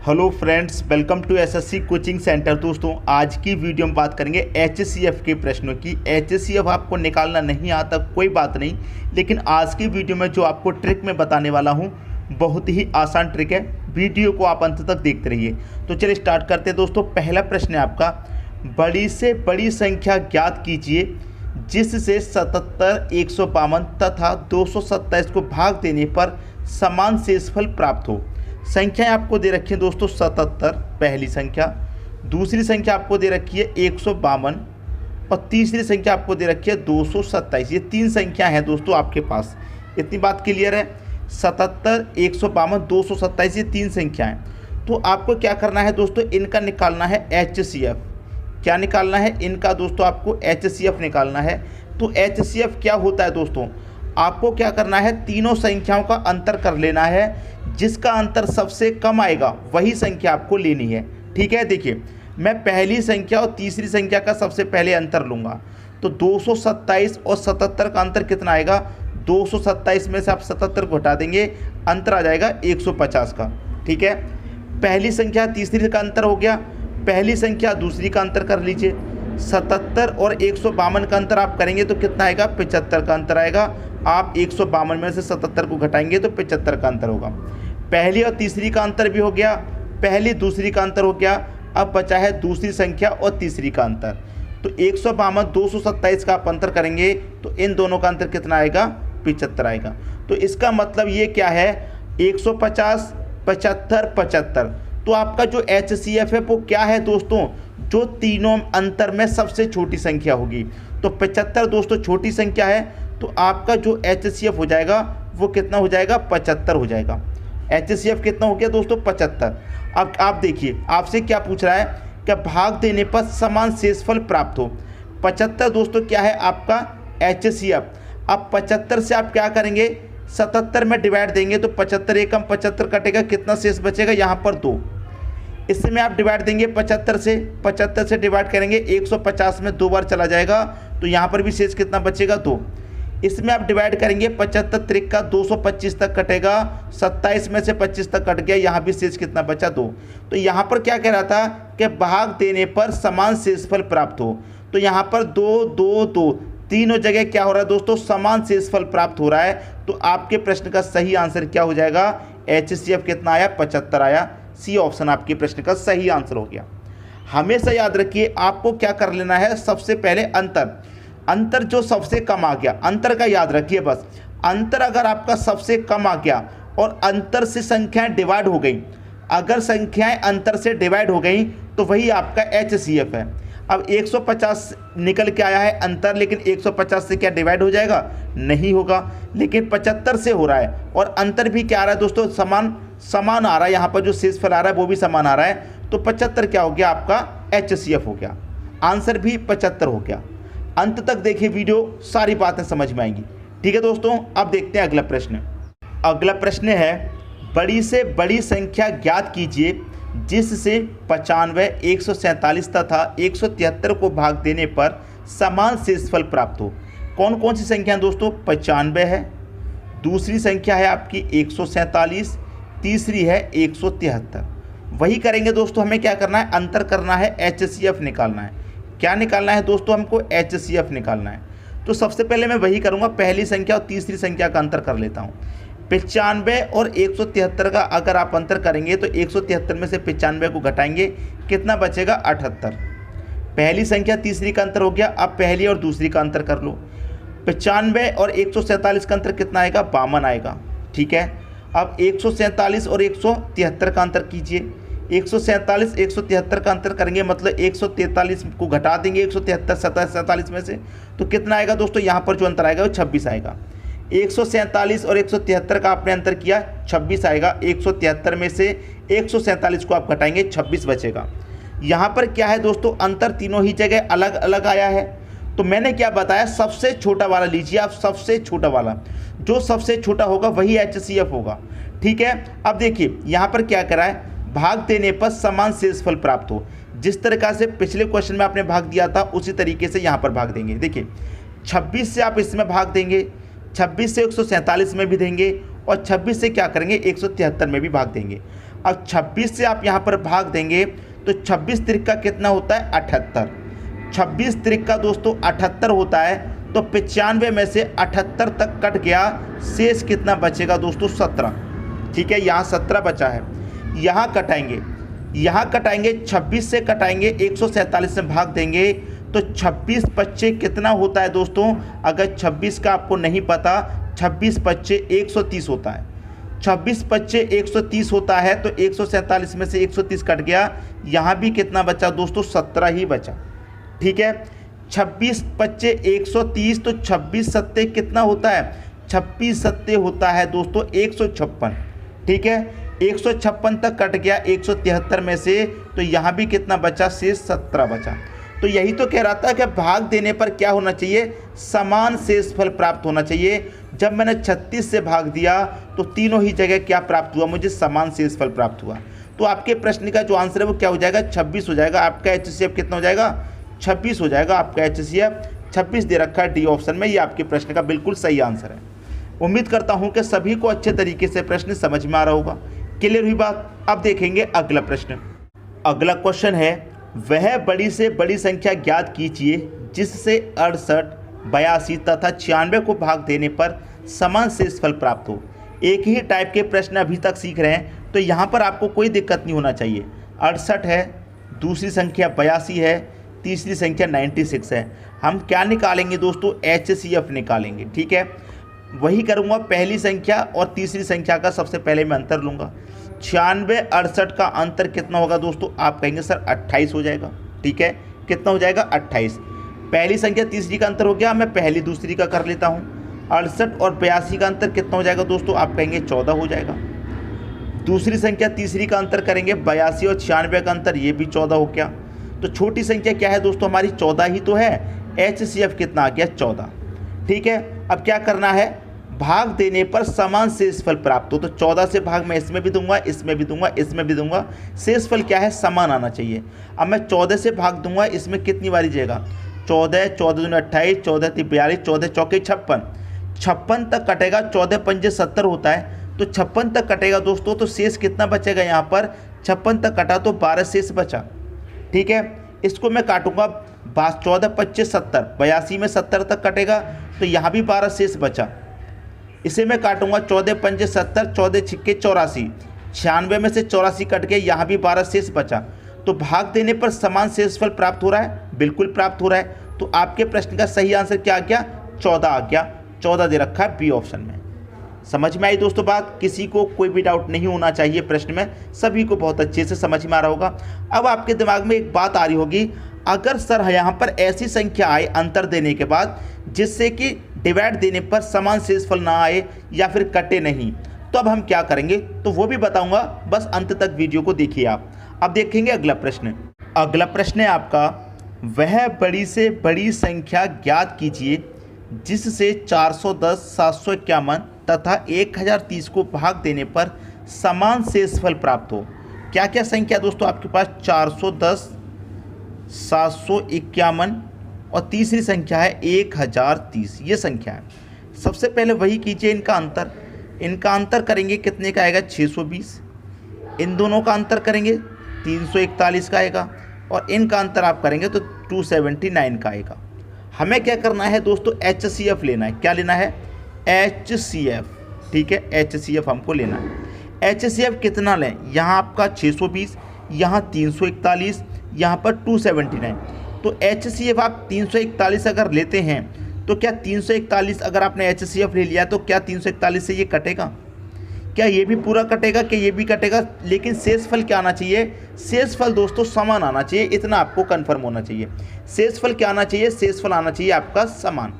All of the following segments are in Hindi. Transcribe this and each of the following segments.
Hello friends, welcome to SSC coaching centre. दोस्तों, आज की वीडियो में बात करेंगे एचसीएफ के प्रश्नों की। एचसीएफ आपको निकालना नहीं आता कोई बात नहीं, लेकिन आज की वीडियो में जो आपको ट्रिक मैं बताने वाला हूं बहुत ही आसान ट्रिक है। वीडियो को आप अंत तक देखते रहिए। तो चलिए स्टार्ट करते हैं। दोस्तों, पहला प्रश्न है आपका, बड़ी से बड़ी संख्या ज्ञात कीजिए जिससे 77, 152 तथा 227 को भाग देने पर समान शेषफल प्राप्त हो। संख्याएं आपको दे रखी है दोस्तों 77 पहली संख्या, दूसरी संख्या आपको दे रखी है 152 और तीसरी संख्या आपको दे रखी है 227। ये तीन संख्या हैं दोस्तों आपके पास। इतनी बात क्लियर है? 77, 152, 227 ये तीन संख्या हैं। तो आपको क्या करना है दोस्तों, इनका निकालना है एचसीएफ। क्या निकालना है इनका दोस्तों? आपको एचसीएफ निकालना है। तो एचसीएफ क्या होता है दोस्तों? आपको क्या करना है, तीनों संख्याओं का अंतर कर लेना है। जिसका अंतर सबसे कम आएगा वही संख्या आपको लेनी है। ठीक है, देखिए मैं पहली संख्या और तीसरी संख्या का सबसे पहले अंतर लूँगा। तो 227 और 77 का अंतर कितना आएगा? 227 में से आप 77 को हटा देंगे, अंतर आ जाएगा 150 का। ठीक है, पहली संख्या तीसरी का अंतर हो गया, पहली संख्या दूसरी का अंतर कर लीजिए। 77 और 152 का अंतर आप करेंगे तो कितना आएगा? 75 का अंतर आएगा। आप 152 में से 77 को घटाएंगे तो 75 का अंतर होगा। पहली और तीसरी का अंतर भी हो गया, पहली दूसरी का अंतर हो गया। अब बचा है दूसरी संख्या और तीसरी का अंतर। तो 152, 227 का आप अंतर करेंगे तो इन दोनों का अंतर कितना आएगा? 75 आएगा। तो इसका मतलब ये क्या है, 150, 75, 75। तो आपका जो एचसीएफ है वो क्या है दोस्तों? जो तीनों अंतर में सबसे छोटी संख्या होगी। तो 75 दोस्तों छोटी संख्या है, तो आपका जो एचसीएफ हो जाएगा वो कितना हो जाएगा? 75 हो जाएगा। एचसीएफ कितना हो गया दोस्तों? 75। अब आप देखिए आपसे क्या पूछ रहा है कि भाग देने पर समान शेषफल प्राप्त हो। 75 दोस्तों क्या है आपका? एचसीएफ। अब 75 से आप क्या करेंगे? 77 में डिवाइड देंगे तो 75 एकम 75 कटेगा, कितना शेष बचेगा? यहाँ पर 2। इसमें आप डिवाइड देंगे 75 से डिवाइड करेंगे 150 में 2 बार चला जाएगा, तो यहाँ पर भी शेष कितना बचेगा? 2। इसमें आप डिवाइड करेंगे 75 त्रिक 225 तक कटेगा, 27 में से 25 तक कट गया, यहाँ भी शेष कितना बचा? 2। तो यहाँ पर क्या कह रहा था कि भाग देने पर समान शेषफल प्राप्त हो। तो यहाँ पर 2, 2, 2 तीनों जगह क्या हो रहा है दोस्तों? समान शेषफल प्राप्त हो रहा है। तो आपके प्रश्न का सही आंसर क्या हो जाएगा? एचसीएफ कितना आया? 75 आया। सी ऑप्शन आपके प्रश्न का सही आंसर हो गया। हमेशा याद रखिए आपको क्या कर लेना है, सबसे पहले अंतर जो सबसे कम आ गया, अंतर का याद रखिए बस। अंतर अगर आपका सबसे कम आ गया और अंतर से संख्याएं डिवाइड हो गई, अगर संख्याएं अंतर से डिवाइड हो गई तो वही आपका एचसीएफ है। अब 150 निकल के आया है अंतर, लेकिन 150 से क्या डिवाइड हो जाएगा? नहीं होगा। लेकिन 75 से हो रहा है और अंतर भी क्या आ रहा है दोस्तों? समान आ रहा है। यहाँ पर जो शेषफल आ रहा है वो भी समान आ रहा है। तो 75 क्या हो गया? आपका एचसीएफ हो गया। आंसर भी 75 हो गया। अंत तक देखिए वीडियो, सारी बातें समझ में आएंगी। ठीक है दोस्तों, अब देखते हैं अगला प्रश्न। अगला प्रश्न है, बड़ी से बड़ी संख्या ज्ञात कीजिए जिससे 95, 147 तथा 173 को भाग देने पर समान शेषफल प्राप्त हो। कौन कौन सी संख्या दोस्तों? 95 है, दूसरी संख्या है आपकी 147, तीसरी है 173। वही करेंगे दोस्तों। हमें क्या करना है? अंतर करना है, एचसीएफ निकालना है। क्या निकालना है दोस्तों? हमको एचसीएफ निकालना है। तो सबसे पहले मैं वही करूँगा, पहली संख्या और तीसरी संख्या का अंतर कर लेता हूँ। 95 और 173 का अगर आप अंतर करेंगे तो 173 में से 95 को घटाएंगे, कितना बचेगा? 78। पहली संख्या तीसरी का अंतर हो गया। अब पहली और दूसरी का अंतर कर लो। 95 और 147 का अंतर कितना आएगा? 52 आएगा। ठीक है, अब 147 और 173 का अंतर कीजिए। 147, 173 का अंतर करेंगे मतलब 143 को घटा देंगे 147 में से, तो कितना आएगा दोस्तों? यहाँ पर जो अंतर आएगा वो 26 आएगा। 147 और 173 का आपने अंतर किया, 26 आएगा। 173 में से 147 को आप घटाएंगे, 26 बचेगा। यहाँ पर क्या है दोस्तों? अंतर तीनों ही जगह अलग अलग आया है। तो मैंने क्या बताया? सबसे छोटा वाला लीजिए आप, सबसे छोटा वाला। जो सबसे छोटा होगा वही एचसीएफ होगा। ठीक है, अब देखिए यहाँ पर क्या करा है, भाग देने पर समान शेषफल प्राप्त हो। जिस तरीक़ा से पिछले क्वेश्चन में आपने भाग दिया था उसी तरीके से यहाँ पर भाग देंगे। देखिए 26 से आप इसमें भाग देंगे, 26 से 147 में भी देंगे और 26 से क्या करेंगे? 173 में भी भाग देंगे। अब 26 से आप यहाँ पर भाग देंगे तो 26 तिरिका कितना होता है 78, 26 तिरिका दोस्तों 78 होता है। तो 95 में से 78 तक कट गया, शेष कितना बचेगा दोस्तों 17। ठीक है, यहाँ 17 बचा है, यहाँ कटाएंगे, 26 से कटाएंगे, 147 से भाग देंगे तो 26 पच्चे कितना होता है दोस्तों। अगर 26 का आपको नहीं पता, 26 पच्चे 130 होता है, 26 पच्चे 130 होता है। तो 147 में से 130 कट गया, यहाँ भी कितना बचा दोस्तों 17 ही बचा। ठीक है, 26 पच्चे 130, तो 26 सत्ते कितना होता है, 26 सत्ते होता है दोस्तों 156। ठीक है, 156 तक कट गया 173 में से, तो यहाँ भी कितना बचा, शेष 17 बचा। तो यही तो कह रहा था कि भाग देने पर क्या होना चाहिए, समान शेषफल प्राप्त होना चाहिए। जब मैंने 36 से भाग दिया तो तीनों ही जगह क्या प्राप्त हुआ, मुझे समान शेषफल प्राप्त हुआ। तो आपके प्रश्न का जो आंसर है वो क्या हो जाएगा, 26 हो जाएगा। आपका HCF कितना हो जाएगा, 26 हो जाएगा। आपका HCF 26 दे रखा है डी ऑप्शन में। ये आपके प्रश्न का बिल्कुल सही आंसर है। उम्मीद करता हूँ कि सभी को अच्छे तरीके से प्रश्न समझ में आ रहा होगा। क्लियर हुई बात। अब देखेंगे अगला प्रश्न। अगला क्वेश्चन है, वह बड़ी से बड़ी संख्या ज्ञात कीजिए जिससे 68, 82 तथा 96 को भाग देने पर समान शेषफल प्राप्त हो। एक ही टाइप के प्रश्न अभी तक सीख रहे हैं, तो यहाँ पर आपको कोई दिक्कत नहीं होना चाहिए। 68 है, दूसरी संख्या 82 है, तीसरी संख्या 96 है। हम क्या निकालेंगे दोस्तों, HCF निकालेंगे। ठीक है, वही करूँगा, पहली संख्या और तीसरी संख्या का सबसे पहले मैं अंतर लूँगा। 96, 68 का अंतर कितना होगा दोस्तों, आप कहेंगे सर 28 हो जाएगा। ठीक है, कितना हो जाएगा 28। पहली संख्या तीसरी का अंतर हो गया, मैं पहली दूसरी का कर लेता हूँ। 68 और 82 का अंतर कितना हो जाएगा दोस्तों, आप कहेंगे 14 हो जाएगा। दूसरी संख्या तीसरी का अंतर करेंगे, 82 और 96 का अंतर, ये भी 14 हो गया। तो छोटी संख्या क्या है दोस्तों, हमारी 14 ही तो है। HCF कितना आ गया, 14। ठीक है, अब क्या करना है, भाग देने पर समान शेषफल प्राप्त हो। तो 14 से भाग मैं इसमें भी दूंगा, इसमें भी दूंगा, इसमें भी दूंगा। शेषफल क्या है, समान आना चाहिए। अब मैं 14 से भाग दूंगा, इसमें कितनी बारी जाएगा, 14, 14 दूनी 28, 14 तीन 42, 14 चौके 56, 56 तक कटेगा। 14 पंजे 70 होता है, तो 56 तक कटेगा दोस्तों। तो शेष कितना बचेगा यहाँ पर, 56 तक कटा तो 12 शेष बचा। ठीक है, इसको मैं काटूंगा, 14 25 70, 82 में 70 तक कटेगा, तो यहाँ भी 12 शेष बचा। इसे मैं काटूंगा, 14 पंजे 70, 14 छिक्के 84, 96 में से 84 कट गए, यहाँ भी 12 शेष बचा। तो भाग देने पर समान शेषफल प्राप्त हो रहा है, बिल्कुल प्राप्त हो रहा है। तो आपके प्रश्न का सही आंसर क्या आ गया, 14 आ गया। 14 दे रखा है बी ऑप्शन में। समझ में आई दोस्तों बात, किसी को कोई भी डाउट नहीं होना चाहिए प्रश्न में, सभी को बहुत अच्छे से समझ में आ रहा होगा। अब आपके दिमाग में एक बात आ रही होगी, अगर सर यहाँ पर ऐसी संख्या आए अंतर देने के बाद जिससे कि डिवाइड देने पर समान शेषफल ना आए या फिर कटे नहीं, तो अब हम क्या करेंगे, तो वो भी बताऊंगा, बस अंत तक वीडियो को देखिए आप। अब देखेंगे अगला प्रश्न। अगला प्रश्न है आपका, वह बड़ी से बड़ी संख्या ज्ञात कीजिए जिससे 410, 751 तथा 1030 को भाग देने पर समान शेषफल प्राप्त हो। क्या क्या संख्या दोस्तों आपके पास, 410, 751 और तीसरी संख्या है 1030, ये संख्या है। सबसे पहले वही कीजिए, इनका अंतर करेंगे, कितने का आएगा 620। इन दोनों का अंतर करेंगे 341 का आएगा, और इनका अंतर आप करेंगे तो 279 का आएगा। हमें क्या करना है दोस्तों, HCF लेना है। क्या लेना है, HCF। ठीक है, HCF हमको लेना है। HCF कितना लें, यहाँ आपका 620, यहाँ 341, यहाँ पर 279। तो HCF आप 341 अगर लेते हैं तो क्या 341 अगर आपने HCF ले लिया तो क्या 341 से ये कटेगा, क्या ये भी पूरा कटेगा, क्या ये भी कटेगा। लेकिन शेषफल क्या आना चाहिए, शेषफल दोस्तों समान आना चाहिए, इतना आपको कंफर्म होना चाहिए। शेषफल क्या आना चाहिए, शेषफल आना चाहिए आपका समान।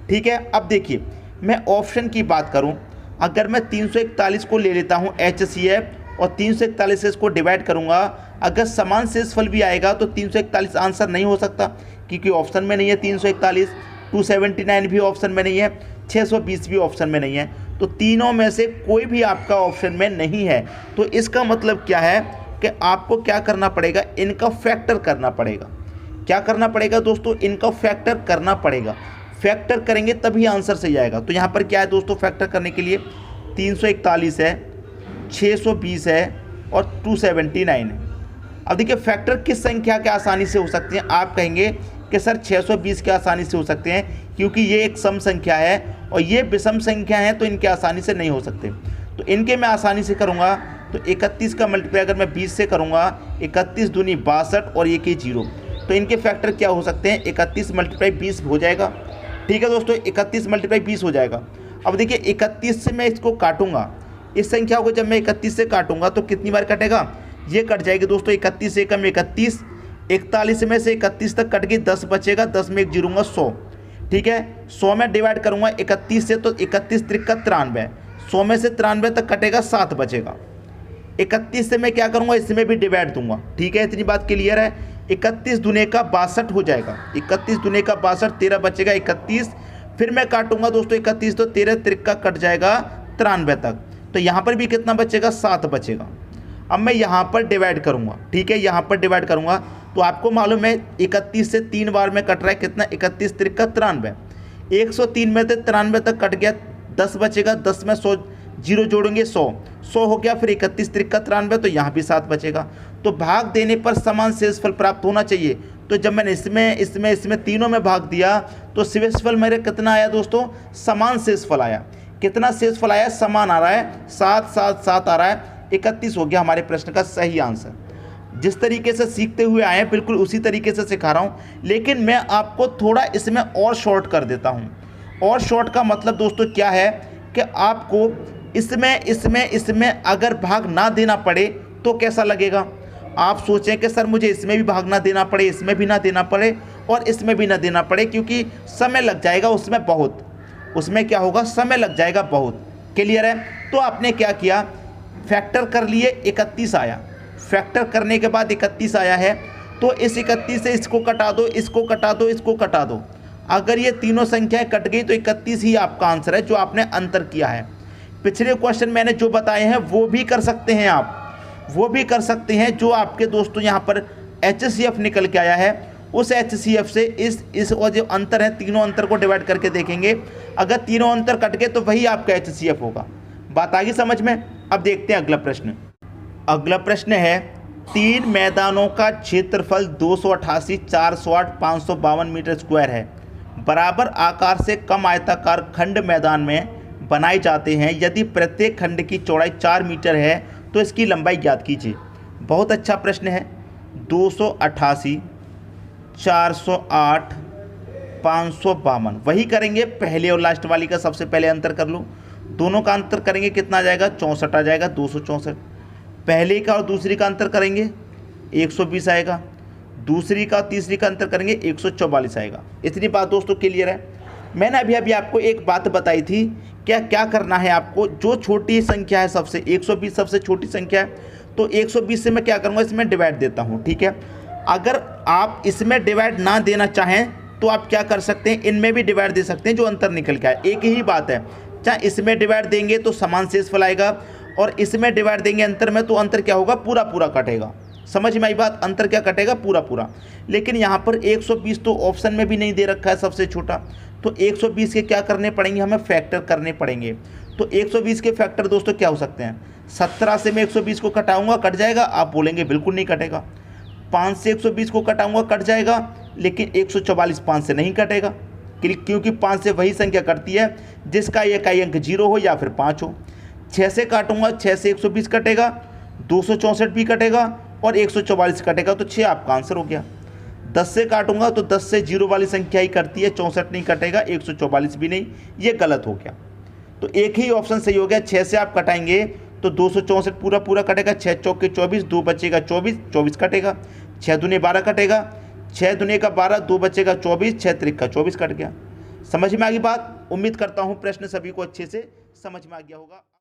ठीक है, अब देखिए मैं ऑप्शन की बात करूं, अगर मैं 341 को ले लेता हूं HCF और 341 से इसको डिवाइड करूंगा, अगर समान शेषफल भी आएगा तो 341 आंसर नहीं हो सकता, क्योंकि ऑप्शन में नहीं है 341, 279 भी ऑप्शन में नहीं है, 620 भी ऑप्शन में नहीं है। तो तीनों में से कोई भी आपका ऑप्शन में नहीं है। तो इसका मतलब क्या है कि आपको क्या करना पड़ेगा, इनका फैक्टर करना पड़ेगा। क्या करना पड़ेगा दोस्तों, इनका फैक्टर करना पड़ेगा। फैक्टर करेंगे तभी आंसर सही आएगा। तो यहाँ पर क्या है दोस्तों, फैक्टर करने के लिए 341 है, 620 है, और 279 है। अब देखिए फैक्टर किस संख्या के आसानी से हो सकते हैं, आप कहेंगे कि सर 620 के आसानी से हो सकते हैं क्योंकि ये एक सम संख्या है और ये विषम संख्या है तो इनके आसानी से नहीं हो सकते। तो इनके मैं आसानी से करूँगा तो 31 का मल्टीप्लाई अगर मैं 20 से करूँगा 31 दूनी 62 और 1 0, तो इनके फैक्टर क्या हो सकते हैं, 31 मल्टीप्लाई 20 हो जाएगा। ठीक है दोस्तों, 31 मल्टीप्लाई 20 हो जाएगा। अब देखिए 31 से मैं इसको काटूंगा, इस संख्या को जब मैं 31 से काटूंगा तो कितनी बार कटेगा, ये कट जाएगी दोस्तों 31 से कम 31, 41 में से 31 तक कट गई, 10 बचेगा, 10 में 1 जीरूंगा 100। ठीक है, 100 में डिवाइड करूंगा 31 से तो 31 त्रिका 93, 100 में से 93 तक कटेगा, 7 बचेगा। 31 से मैं क्या करूंगा, इसमें भी डिवाइड दूंगा। ठीक है, इतनी बात क्लियर है। 31 दूने का 62 हो जाएगा, 31 दूने का 62, 13 बचेगा 31, फिर मैं काटूंगा दोस्तों 31 तो 13 त्रिका कट जाएगा 93 तक, तो यहाँ पर भी कितना बचेगा, 7 बचेगा। अब मैं यहाँ पर डिवाइड करूँगा। ठीक है, यहाँ पर डिवाइड करूँगा तो आपको मालूम है 31 से 3 बार में कट रहा है, कितना, 31 त्रिका 93, 103 में से 93 तक कट गया, 10 बचेगा, 10 में 100 जीरो जोड़ेंगे 100 हो गया, फिर 31 त्रिका 93, तो यहाँ भी 7 बचेगा। तो भाग देने पर समान शेषफल प्राप्त होना चाहिए। तो जब मैंने इसमें तीनों में भाग दिया तो शेषफल मेरे कितना आया दोस्तों, समान शेषफल आया। कितना शेषफल आया, समान आ रहा है, 7 7 7 आ रहा है, 31 हो गया हमारे प्रश्न का सही आंसर। जिस तरीके से सीखते हुए आए बिल्कुल उसी तरीके से सिखा रहा हूँ, लेकिन मैं आपको थोड़ा इसमें और शॉर्ट कर देता हूँ। और शॉर्ट का मतलब दोस्तों क्या है कि आपको इसमें अगर भाग ना देना पड़े तो कैसा लगेगा। आप सोचें कि सर मुझे इसमें भी भाग ना देना पड़े, इसमें भी ना देना पड़े और इसमें भी ना देना पड़े, क्योंकि समय लग जाएगा उसमें बहुत, उसमें क्या होगा, समय लग जाएगा बहुत। क्लियर है। तो आपने क्या किया, फैक्टर कर लिए, 31 आया, फैक्टर करने के बाद 31 आया है तो इस 31 से इसको कटा दो, इसको कटा दो, इसको कटा दो। अगर ये तीनों संख्याएं कट गई तो 31 ही आपका आंसर है जो आपने अंतर किया है। पिछले क्वेश्चन मैंने जो बताए हैं वो भी कर सकते हैं आप, वो भी कर सकते हैं। जो आपके दोस्तों यहाँ पर HCF निकल के आया है उस HCF से इस और जो अंतर है, तीनों अंतर को डिवाइड करके देखेंगे, अगर तीनों अंतर कट गए तो वही आपका HCF होगा। बात आ गई समझ में। अब देखते हैं अगला प्रश्न। अगला प्रश्न है, 3 मैदानों का क्षेत्रफल 288, 408, 552 मीटर स्क्वायर है। बराबर आकार से कम आयताकार खंड मैदान में बनाए जाते हैं। यदि प्रत्येक खंड की चौड़ाई 4 मीटर है तो इसकी लंबाई ज्ञात कीजिए। बहुत अच्छा प्रश्न है। 288, 408, 552 वही करेंगे, पहले और लास्ट वाली का सबसे पहले अंतर कर लो। दोनों का अंतर करेंगे, कितना आ जाएगा, 64 आ जाएगा, 264। पहले का और दूसरी का अंतर करेंगे 120 आएगा, दूसरी का और तीसरी का अंतर करेंगे 144 आएगा। इतनी बात दोस्तों क्लियर है। मैंने अभी आपको एक बात बताई थी, क्या करना है आपको, जो छोटी संख्या है सबसे 120 सबसे छोटी संख्या है, तो 120 से मैं क्या करूँगा, इसमें डिवाइड देता हूँ। ठीक है, अगर आप इसमें डिवाइड ना देना चाहें तो आप क्या कर सकते हैं, इनमें भी डिवाइड दे सकते हैं, जो अंतर निकल के आए। एक ही बात है, चाहे इसमें डिवाइड देंगे तो समान शेषफल आएगा और इसमें डिवाइड देंगे अंतर में तो अंतर क्या होगा, पूरा पूरा कटेगा। समझ में आई बात, अंतर क्या कटेगा, पूरा पूरा। लेकिन यहाँ पर 120 तो ऑप्शन में भी नहीं दे रखा है सबसे छोटा, तो 120 के क्या करने पड़ेंगे, हमें फैक्टर करने पड़ेंगे। तो 120 के फैक्टर दोस्तों क्या हो सकते हैं, 17 से मैं 120 को कटाऊंगा, कट जाएगा, आप बोलेंगे बिल्कुल नहीं कटेगा। 5 से 120 को कटाऊंगा, कट जाएगा, लेकिन 144 5 से नहीं कटेगा, क्योंकि 5 से वही संख्या कटती है जिसका इकाई अंक 0 हो या फिर 5 हो। 6 से काटूंगा, 6 से 120 कटेगा, 264 भी कटेगा और 144 कटेगा, तो 6 आपका आंसर हो गया। 10 से काटूंगा तो 10 से 0 वाली संख्या ही करती है, 64 नहीं कटेगा, 144 भी नहीं, ये गलत हो गया। तो एक ही ऑप्शन सही हो गया। 6 से आप कटाएंगे तो 264 पूरा पूरा कटेगा, 6 चौके 24, 2 बचेगा 24, 24 कटेगा, 6 दूने 12 कटेगा, 6 दूने का 12, 2 बचेगा 24, 6 त्रिक का 24 कट गया। समझ में आ गई बात। उम्मीद करता हूँ प्रश्न सभी को अच्छे से समझ में आ गया होगा।